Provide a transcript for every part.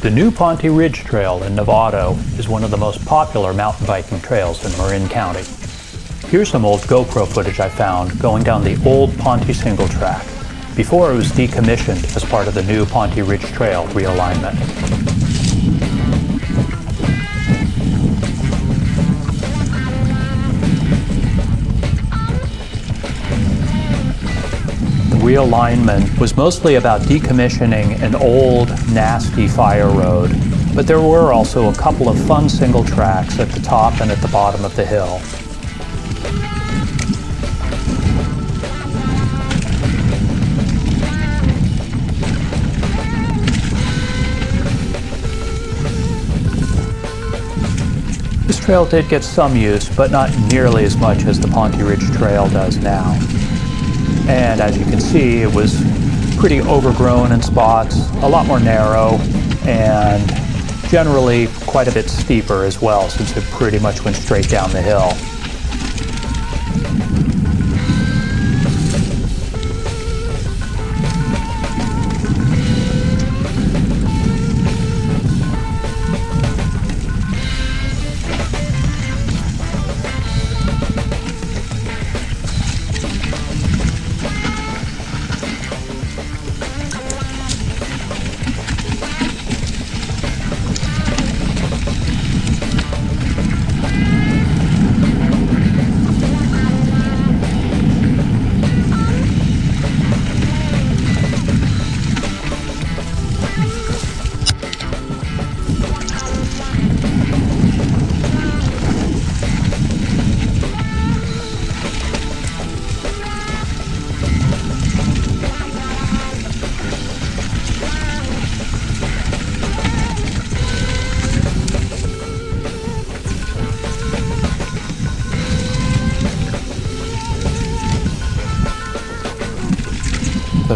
The new Ponti Ridge Trail in Novato is one of the most popular mountain biking trails in Marin County. Here's some old GoPro footage I found going down the old Ponti single track before it was decommissioned as part of the new Ponti Ridge Trail realignment. Realignment was mostly about decommissioning an old, nasty fire road, but there were also a couple of fun single tracks at the top and at the bottom of the hill. This trail did get some use, but not nearly as much as the Ponti Ridge Trail does now. And as you can see, it was pretty overgrown in spots, a lot more narrow, and generally quite a bit steeper as well, since it pretty much went straight down the hill.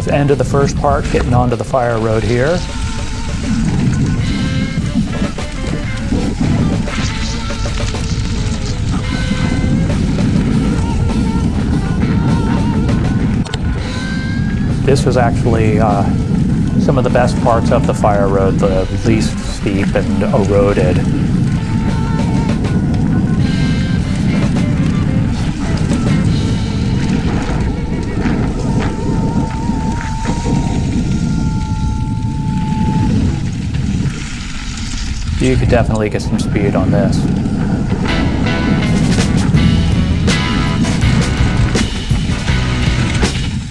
The end of the first part, getting onto the fire road here. This was actually some of the best parts of the fire road, the least steep and eroded. You could definitely get some speed on this.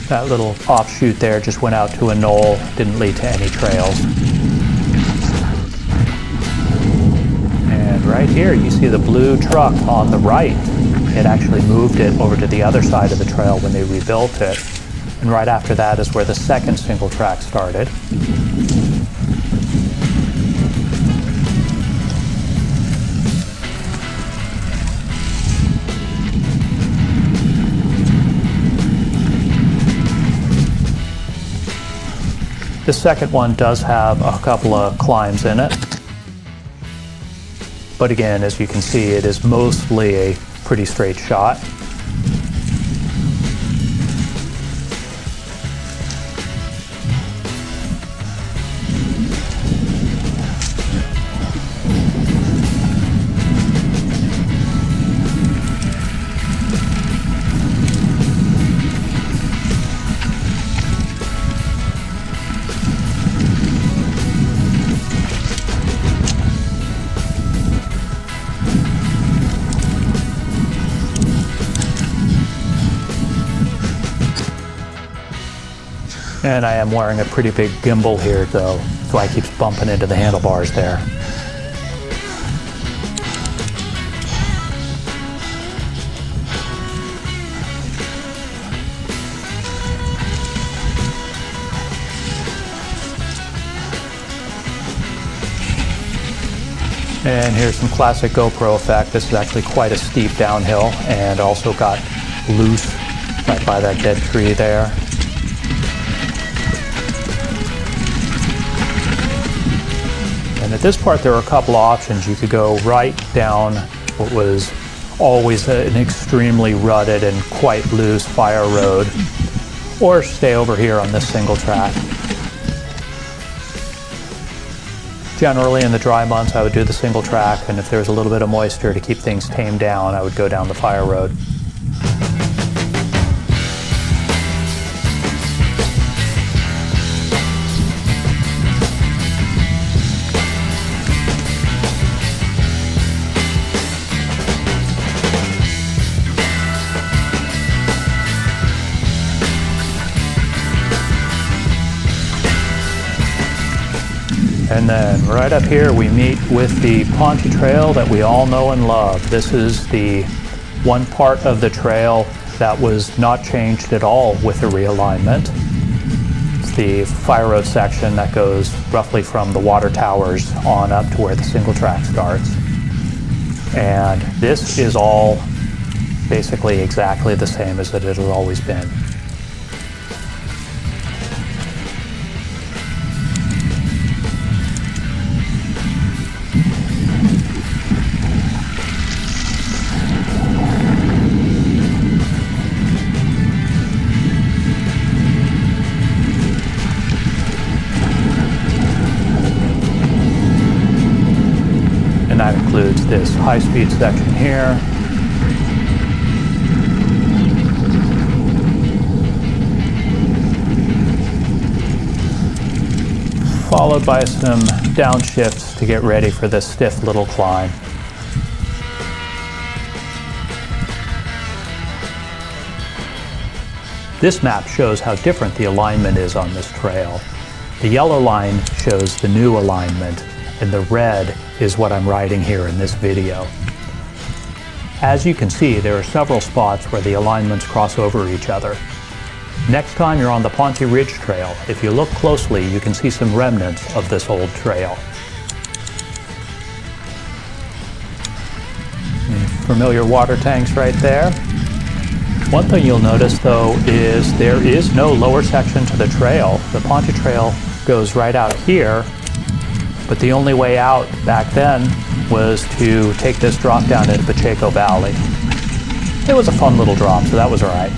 That little offshoot there just went out to a knoll, didn't lead to any trails. And right here you see the blue truck on the right. It actually moved it over to the other side of the trail when they rebuilt it. And right after that is where the second single track started. The second one does have a couple of climbs in it. But again, as you can see, it is mostly a pretty straight shot. And I am wearing a pretty big gimbal here though, so I keep bumping into the handlebars there. And here's some classic GoPro effect. This is actually quite a steep downhill and also got loose right by that dead tree there. And at this part there are a couple of options. You could go right down what was always an extremely rutted and quite loose fire road, or stay over here on this single track. Generally in the dry months I would do the single track, and if there's a little bit of moisture to keep things tamed down, I would go down the fire road. And then right up here we meet with the Ponti Trail that we all know and love. This is the one part of the trail that was not changed at all with the realignment. It's the fire road section that goes roughly from the water towers on up to where the single track starts. And this is all basically exactly the same as it has always been. And that includes this high-speed section here. Followed by some downshifts to get ready for this stiff little climb. This map shows how different the alignment is on this trail. The yellow line shows the new alignment, and the red is what I'm riding here in this video. As you can see, there are several spots where the alignments cross over each other. Next time you're on the Ponti Ridge Trail, if you look closely, you can see some remnants of this old trail. Familiar water tanks right there. One thing you'll notice though is there is no lower section to the trail. The Ponti Trail goes right out here, but the only way out back then was to take this drop down into Pacheco Valley. It was a fun little drop, so that was all right.